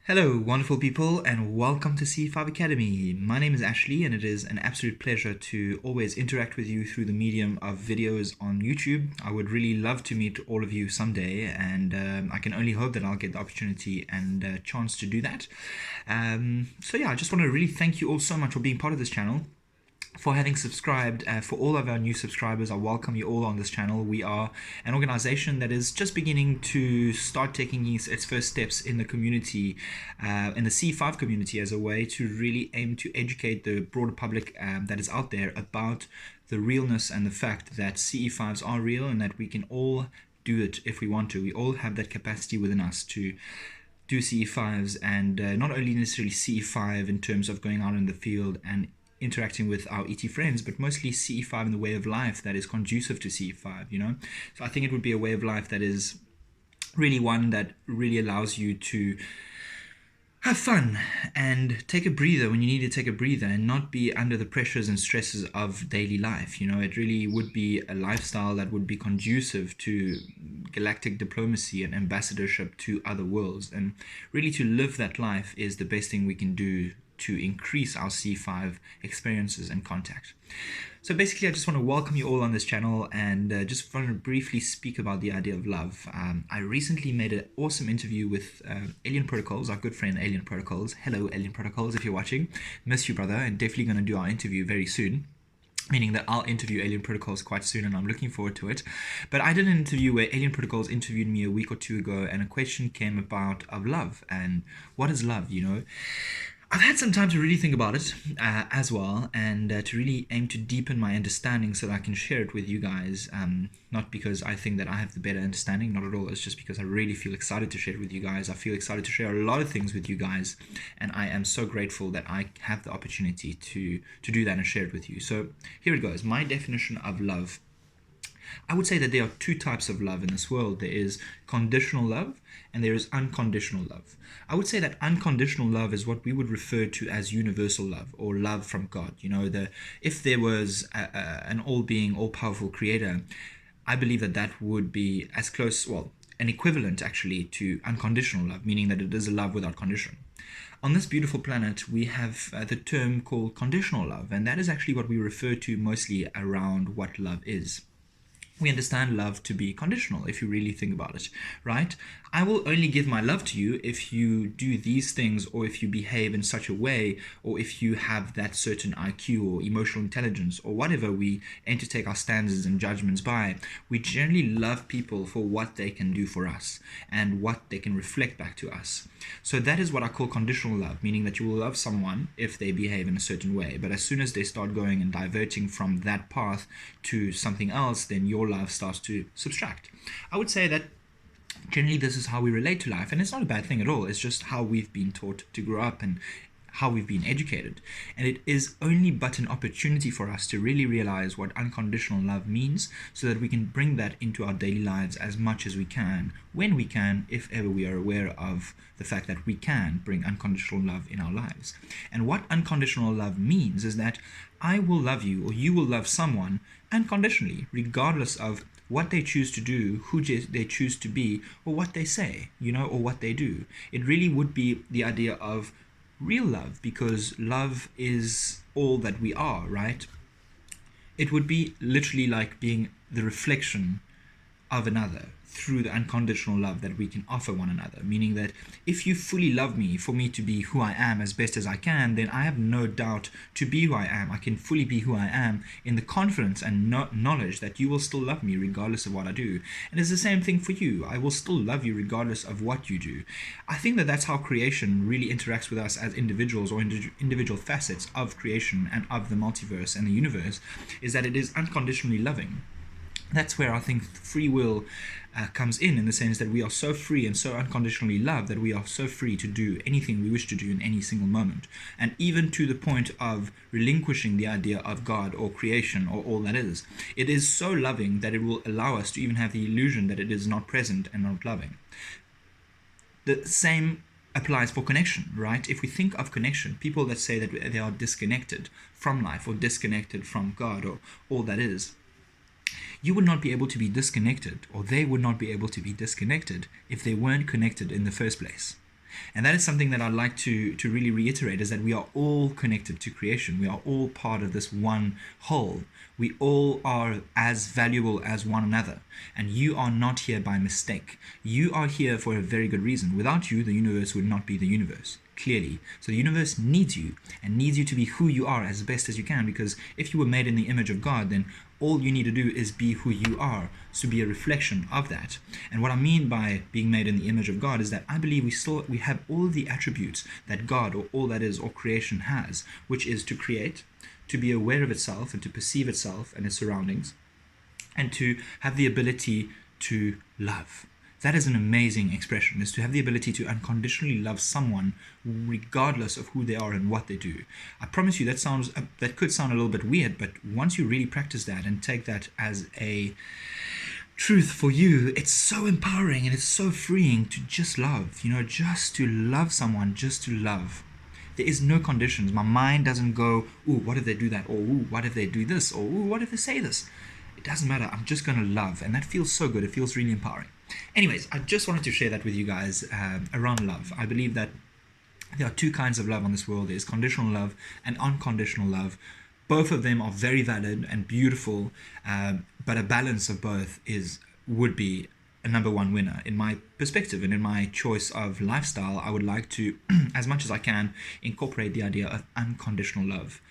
Hello, wonderful people, and welcome to C5 Academy. My name is Ashley, and it is an absolute pleasure to always interact with you through the medium of videos on YouTube. I would really love to meet all of you someday, and I can only hope that I'll get the opportunity and chance to do that. I just want to really thank you all so much for being part of this channel, for having subscribed. For all of our new subscribers, I welcome you all on this channel. We are an organization that is just beginning to start taking its first steps in the community, in the C5 community, as a way to really aim to educate the broader public that is out there about the realness and the fact that CE5s are real and that we can all do it if we want to. We all have that capacity within us to do CE5s, and not only necessarily CE5 in terms of going out in the field and interacting with our ET friends, but mostly CE5 in the way of life that is conducive to CE5. So I think it would be a way of life that is really one that really allows you to have fun and take a breather when you need to take a breather, and not be under the pressures and stresses of daily life. It really would be a lifestyle that would be conducive to galactic diplomacy and ambassadorship to other worlds, and really to live that life is the best thing we can do to increase our C5 experiences and contact. So basically, I just want to welcome you all on this channel, and just want to briefly speak about the idea of love. I recently made an awesome interview with Alien Protocols, our good friend Alien Protocols. Hello, Alien Protocols, if you're watching. Miss you, brother, and definitely going to do our interview very soon. Meaning that I'll interview Alien Protocols quite soon, and I'm looking forward to it. But I did an interview where Alien Protocols interviewed me a week or two ago, and a question came about of love and what is love. I've had some time to really think about it as well, and to really aim to deepen my understanding so that I can share it with you guys. Not because I think that I have the better understanding, not at all. It's just because I really feel excited to share it with you guys. I feel excited to share a lot of things with you guys, and I am so grateful that I have the opportunity to do that and share it with you. So here it goes. My definition of love. I would say that there are two types of love in this world. There is conditional love and there is unconditional love. I would say that unconditional love is what we would refer to as universal love, or love from God. If there was an all-being, all-powerful creator, I believe that that would be as close, well, an equivalent actually to unconditional love, meaning that it is a love without condition. On this beautiful planet, we have the term called conditional love, and that is actually what we refer to mostly around what love is. We understand love to be conditional, if you really think about it, right? I will only give my love to you if you do these things, or if you behave in such a way, or if you have that certain IQ or emotional intelligence, or whatever we aim to take our standards and judgments by. We generally love people for what they can do for us and what they can reflect back to us. So that is what I call conditional love, meaning that you will love someone if they behave in a certain way, but as soon as they start going and diverting from that path to something else, then your love starts to subtract. I would say that generally this is how we relate to life, and it's not a bad thing at all. It's just how we've been taught to grow up and how we've been educated. And it is only but an opportunity for us to really realize what unconditional love means, so that we can bring that into our daily lives as much as we can, when we can, if ever we are aware of the fact that we can bring unconditional love in our lives. And what unconditional love means is that I will love you, or you will love someone unconditionally, regardless of what they choose to do, who they choose to be, or what they say, or what they do. It really would be the idea of real love, because love is all that we are, right? It would be literally like being the reflection of another through the unconditional love that we can offer one another, meaning that if you fully love me for me to be who I am as best as I can, then I have no doubt to be who I am. I can fully be who I am in the confidence and knowledge that you will still love me regardless of what I do. And it's the same thing for you. I will still love you regardless of what you do. I think that that's how creation really interacts with us as individuals, or individual facets of creation and of the multiverse and the universe, is that it is unconditionally loving. That's where I think free will comes in the sense that we are so free and so unconditionally loved that we are so free to do anything we wish to do in any single moment. And even to the point of relinquishing the idea of God or creation or all that is. It is so loving that it will allow us to even have the illusion that it is not present and not loving. The same applies for connection, right? If we think of connection, people that say that they are disconnected from life or disconnected from God or all that is, you would not be able to be disconnected, or they would not be able to be disconnected if they weren't connected in the first place. And that is something that I'd like to really reiterate, is that we are all connected to creation. We are all part of this one whole. We all are as valuable as one another. And you are not here by mistake. You are here for a very good reason. Without you, the universe would not be the universe, clearly. So the universe needs you, and needs you to be who you are as best as you can, because if you were made in the image of God, then all you need to do is be who you are, to be a reflection of that. And what I mean by being made in the image of God is that I believe we have all the attributes that God, or all that is, or creation has, which is to create, to be aware of itself and to perceive itself and its surroundings, and to have the ability to love. That is an amazing expression, is to have the ability to unconditionally love someone regardless of who they are and what they do. I promise you that could sound a little bit weird, but once you really practice that and take that as a truth for you, it's so empowering and it's so freeing to just love, just to love someone, just to love. There is no conditions. My mind doesn't go, ooh, what if they do that? Or ooh, what if they do this? Or ooh, what if they say this? It doesn't matter. I'm just going to love. And that feels so good. It feels really empowering. Anyways, I just wanted to share that with you guys around love. I believe that there are two kinds of love on this world. There's conditional love and unconditional love. Both of them are very valid and beautiful, but a balance of both would be a number one winner in my perspective. And in my choice of lifestyle, I would like to, as much as I can, incorporate the idea of unconditional love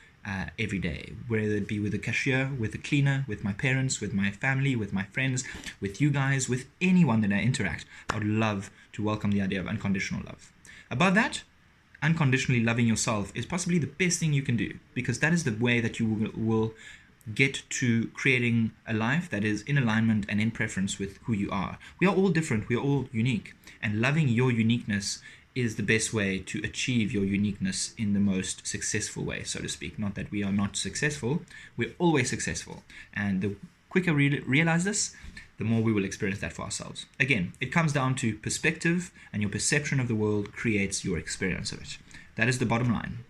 every day, whether it be with the cashier, with the cleaner, with my parents, with my family, with my friends, with you guys, with anyone that I interact. I would love to welcome the idea of unconditional love. Above that, unconditionally loving yourself is possibly the best thing you can do, because that is the way that you will get to creating a life that is in alignment and in preference with who you are. We are all different, we are all unique, and loving your uniqueness is the best way to achieve your uniqueness in the most successful way, so to speak. Not that we are not successful, we're always successful. And the quicker we realize this, the more we will experience that for ourselves. Again, it comes down to perspective, and your perception of the world creates your experience of it. That is the bottom line.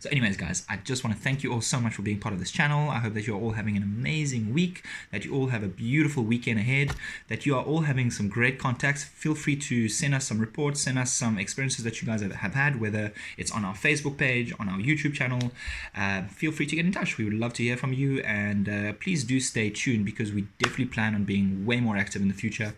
So anyways, guys, I just want to thank you all so much for being part of this channel. I hope that you're all having an amazing week, that you all have a beautiful weekend ahead, that you are all having some great contacts. Feel free to send us some reports, send us some experiences that you guys have had, whether it's on our Facebook page, on our YouTube channel. Feel free to get in touch. We would love to hear from you, and please do stay tuned, because we definitely plan on being way more active in the future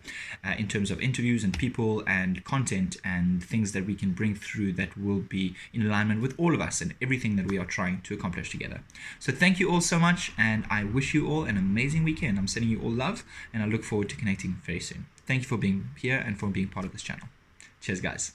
in terms of interviews and people and content and things that we can bring through that will be in alignment with all of us and everything that we are trying to accomplish together. So thank you all so much, and I wish you all an amazing weekend. I'm sending you all love, and I look forward to connecting very soon. Thank you for being here and for being part of this channel. Cheers, guys.